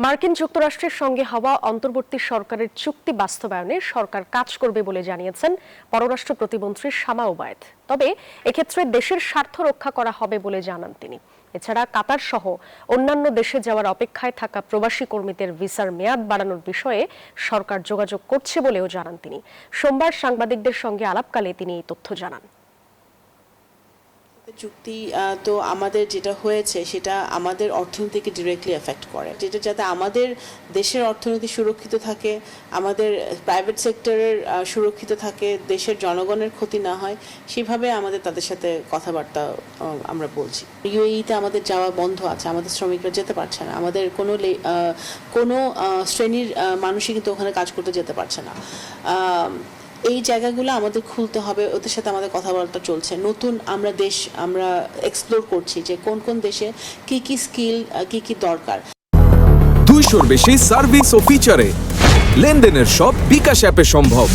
মার্কিন যুক্তরাষ্ট্রের সঙ্গে হওয়া অন্তর্বর্তী সরকারের চুক্তি বাস্তবায়নে সরকার কাজ করবে বলে জানিয়েছেন পররাষ্ট্র প্রতিমন্ত্রী শামা ওবায়েদ। তবে এক্ষেত্রে দেশের স্বার্থ রক্ষা করা হবে বলে জানান তিনি। এছাড়া কাতার সহ অন্যান্য দেশে যাওয়ার অপেক্ষায় থাকা প্রবাসী কর্মীদের ভিসার মেয়াদ বাড়ানোর বিষয়ে সরকার যোগাযোগ করছে বলেও জানান তিনি। সোমবার সাংবাদিকদের সঙ্গে আলাপকালে তিনি এই তথ্য জানান। চুক্তি তো আমাদের যেটা হয়েছে সেটা আমাদের অর্থনীতিকে ডিরেক্টলি এফেক্ট করে, যেটা যাতে আমাদের দেশের অর্থনীতি সুরক্ষিত থাকে, আমাদের প্রাইভেট সেক্টরের সুরক্ষিত থাকে, দেশের জনগণের ক্ষতি না হয়, সেভাবে আমাদের তাদের সাথে কথাবার্তা আমরা বলছি। ইউএইতে আমাদের যাওয়া বন্ধ আছে, আমাদের শ্রমিকরা যেতে পারছে না, আমাদের কোনো শ্রেণীর মানুষই কিন্তু ওখানে কাজ করতে যেতে পারছে না। এই জায়গাগুলো আমাদের খুলতে হবে, ওদের সাথে আমাদের কথাবার্তা চলছে। নতুন আমরা এক্সপ্লোর করছি যে কোন কোন দেশে কি কি স্কিল, কি কি দরকার। 200-র বেশি সার্ভিস ও ফিচারে লেনদেনের সব বিকাশ অ্যাপে সম্ভব।